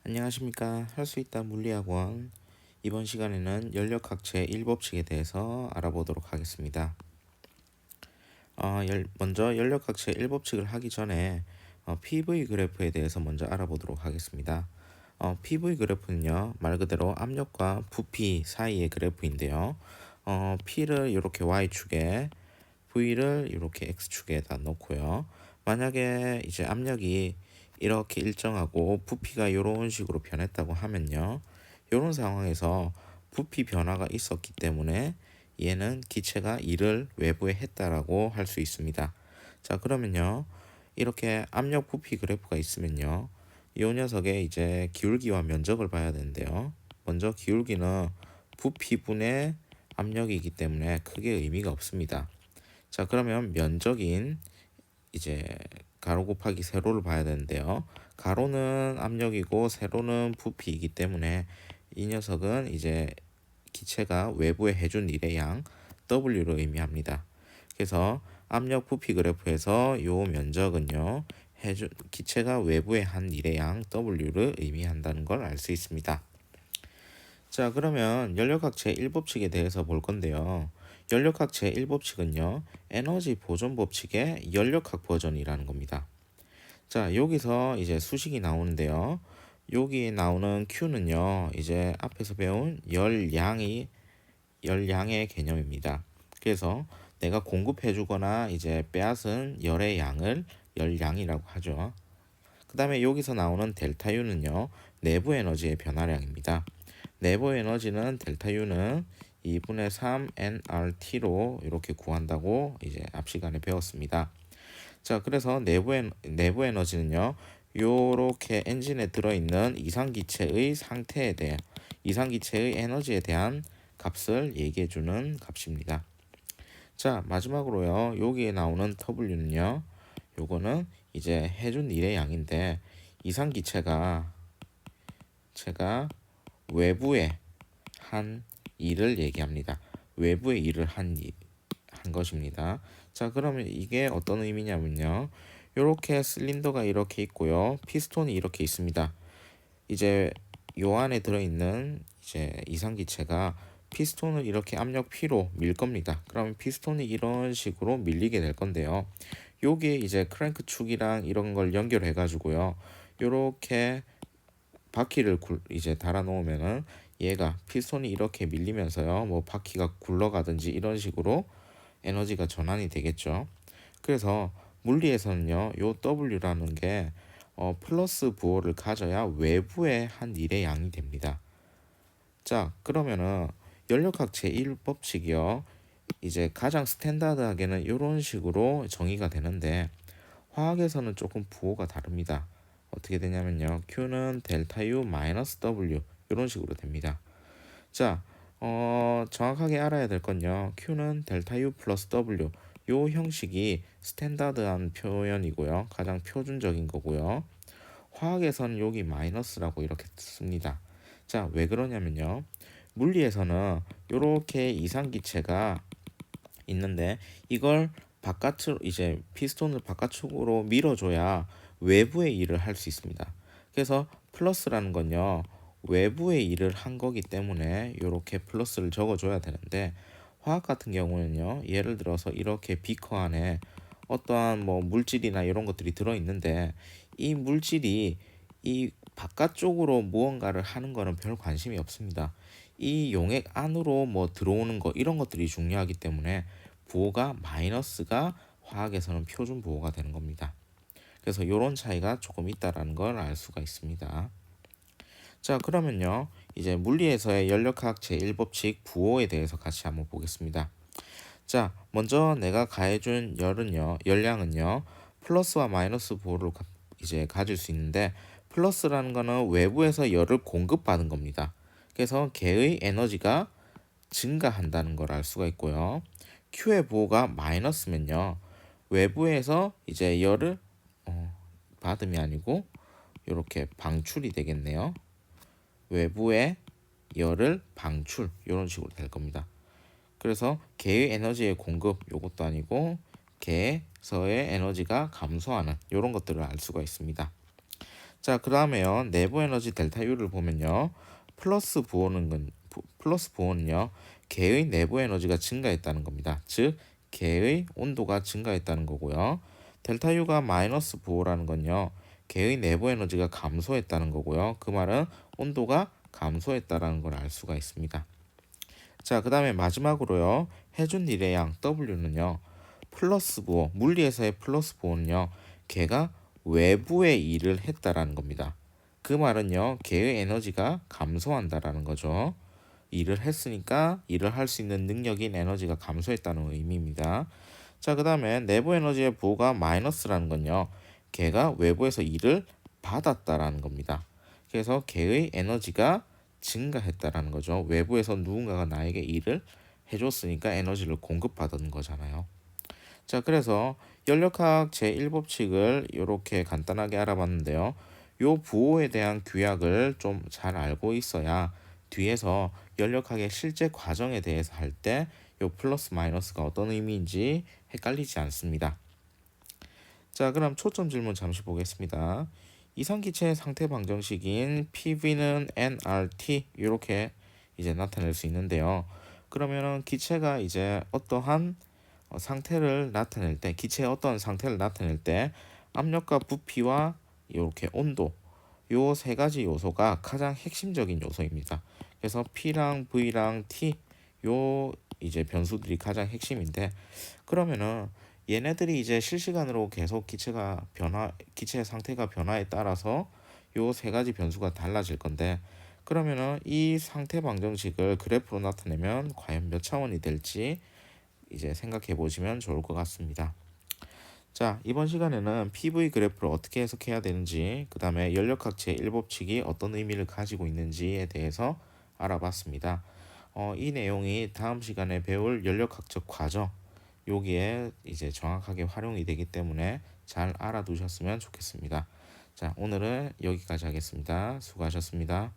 안녕하십니까. 할 수 있다 물리학원. 이번 시간에는 연력학체 1법칙에 대해서 알아보도록 하겠습니다. 먼저 연력학체 1법칙을 하기 전에 PV 그래프에 대해서 먼저 알아보도록 하겠습니다. PV 그래프는요, 말 그대로 압력과 부피 사이의 그래프인데요. P를 이렇게 Y축에, V를 이렇게 X축에다 놓고요. 만약에 이제 압력이 이렇게 일정하고 부피가 이런 식으로 변했다고 하면요. 이런 상황에서 부피 변화가 있었기 때문에 얘는 기체가 일을 외부에 했다라고 할 수 있습니다. 자, 그러면요. 이렇게 압력 부피 그래프가 있으면요. 이 녀석의 이제 기울기와 면적을 봐야 되는데요. 먼저 기울기는 부피분의 압력이기 때문에 크게 의미가 없습니다. 자, 그러면 면적인 이제 가로 곱하기 세로를 봐야 되는데요. 가로는 압력이고 세로는 부피이기 때문에 이 녀석은 이제 기체가 외부에 해준 일의 양 W를 의미합니다. 그래서 압력 부피 그래프에서 요 면적은요, 기체가 외부에 한 일의 양 W를 의미한다는 걸 알 수 있습니다. 자, 그러면 연력학체 1법칙에 대해서 볼 건데요. 연력학체 1법칙은요, 에너지 보존 법칙의 연력학 버전이라는 겁니다. 자, 여기서 이제 수식이 나오는데요. 여기 나오는 Q는요, 이제 앞에서 배운 열량의 개념입니다. 그래서 내가 공급해주거나 이제 빼앗은 열의 양을 열량이라고 하죠. 그 다음에 여기서 나오는 델타 U는요, 내부 에너지의 변화량입니다. 내부 에너지는 델타 U는 2분의 3 nRT로 이렇게 구한다고 이제 앞 시간에 배웠습니다. 자, 그래서 내부 에너지는요, 요렇게 엔진에 들어있는 이상기체의 상태에 대해 이상기체의 에너지에 대한 값을 얘기해주는 값입니다. 자, 마지막으로요, 여기에 나오는 W는요, 요거는 이제 해준 일의 양인데 이상기체가 외부에 한 일을 얘기합니다. 외부의 일을 한 것입니다. 자, 그러면 이게 어떤 의미냐면요. 이렇게 실린더가 이렇게 있고요. 피스톤이 이렇게 있습니다. 이제 요 안에 들어있는 이제 이상기체가 피스톤을 이렇게 압력 P로 밀 겁니다. 그러면 피스톤이 이런 식으로 밀리게 될 건데요. 요게 이제 크랭크 축이랑 이런 걸 연결해 가지고요. 요렇게 바퀴를 이제 달아 놓으면은 얘가 피스톤이 이렇게 밀리면서요. 뭐 바퀴가 굴러가든지 이런 식으로 에너지가 전환이 되겠죠. 그래서 물리에서는요, 요 W라는 게 플러스 부호를 가져야 외부의 한 일의 양이 됩니다. 자, 그러면은 연력학 제1법칙이요. 이제 가장 스탠다드하게는 이런 식으로 정의가 되는데 화학에서는 조금 부호가 다릅니다. 어떻게 되냐면요. Q는 델타 U 마이너스 W 이런 식으로 됩니다. 자, 정확하게 알아야 될 건요. Q는 델타 U 플러스 W 요 형식이 스탠다드한 표현이고요. 가장 표준적인 거고요. 화학에서는 여기 마이너스라고 이렇게 씁니다. 자, 왜 그러냐면요. 물리에서는 이렇게 이상기체가 있는데 이걸 바깥으로 이제 피스톤을 바깥쪽으로 밀어줘야 외부의 일을 할 수 있습니다. 그래서 플러스라는 건요. 외부의 일을 한 거기 때문에 이렇게 플러스를 적어줘야 되는데 화학 같은 경우는요. 예를 들어서 이렇게 비커 안에 어떠한 뭐 물질이나 이런 것들이 들어있는데 이 물질이 이 바깥쪽으로 무언가를 하는 거는 별 관심이 없습니다. 이 용액 안으로 뭐 들어오는 거 이런 것들이 중요하기 때문에 부호가 마이너스가 화학에서는 표준 부호가 되는 겁니다. 그래서 이런 차이가 조금 있다라는 걸 알 수가 있습니다. 자, 그러면요. 이제 물리에서의 연력학 제1법칙 부호에 대해서 같이 한번 보겠습니다. 자, 먼저 내가 가해준 열량은요. 플러스와 마이너스 부호를 이제 가질 수 있는데 플러스라는 거는 외부에서 열을 공급받은 겁니다. 그래서 걔의 에너지가 증가한다는 걸 알 수가 있고요. Q의 부호가 마이너스면요. 외부에서 이제 열을 받음이 아니고 이렇게 방출이 되겠네요. 외부의 열을 방출 이런 식으로 될 겁니다. 그래서 개의 에너지의 공급 요것도 아니고 개에서의 에너지가 감소하는 이런 것들을 알 수가 있습니다. 자, 그 다음에요. 내부 에너지 델타 U를 보면요. 플러스 부호는요. 개의 내부 에너지가 증가했다는 겁니다. 즉, 개의 온도가 증가했다는 거고요. 델타 U가 마이너스 부호라는 건요. 개의 내부 에너지가 감소했다는 거고요. 그 말은 온도가 감소했다라는 걸 알 수가 있습니다. 자, 그 다음에 마지막으로요. 해준 일의 양 W는요. 플러스 부호, 물리에서의 플러스 부호는요. 걔가 외부의 일을 했다라는 겁니다. 그 말은요. 걔의 에너지가 감소한다라는 거죠. 일을 했으니까 일을 할 수 있는 능력인 에너지가 감소했다는 의미입니다. 자, 그 다음에 내부 에너지의 부호가 마이너스라는 건요. 걔가 외부에서 일을 받았다라는 겁니다. 그래서 걔의 에너지가 증가했다라는 거죠. 외부에서 누군가가 나에게 일을 해줬으니까 에너지를 공급받은 거잖아요. 자, 그래서 연력학 제1법칙을 이렇게 간단하게 알아봤는데요. 요 부호에 대한 규약을 좀 잘 알고 있어야 뒤에서 연력학의 실제 과정에 대해서 할 때 요 플러스 마이너스가 어떤 의미인지 헷갈리지 않습니다. 자, 그럼 초점 질문 잠시 보겠습니다. 이상기체의 상태 방정식인 PV는 nRT 이렇게 이제 나타낼 수 있는데요. 그러면은 기체가 이제 어떠한 상태를 나타낼 때, 기체의 어떤 상태를 나타낼 때 압력과 부피와 이렇게 온도 요 세 가지 요소가 가장 핵심적인 요소입니다. 그래서 P랑 V랑 T 요 이제 변수들이 가장 핵심인데 그러면은 얘네들이 이제 실시간으로 계속 기체의 상태가 변화에 따라서 요 세 가지 변수가 달라질 건데 그러면은 이 상태 방정식을 그래프로 나타내면 과연 몇 차원이 될지 이제 생각해 보시면 좋을 것 같습니다. 자, 이번 시간에는 PV 그래프를 어떻게 해석해야 되는지, 그 다음에 연력학 제1법칙이 어떤 의미를 가지고 있는지에 대해서 알아봤습니다. 이 내용이 다음 시간에 배울 연력학적 과정, 여기에 이제 정확하게 활용이 되기 때문에 잘 알아두셨으면 좋겠습니다. 자, 오늘은 여기까지 하겠습니다. 수고하셨습니다.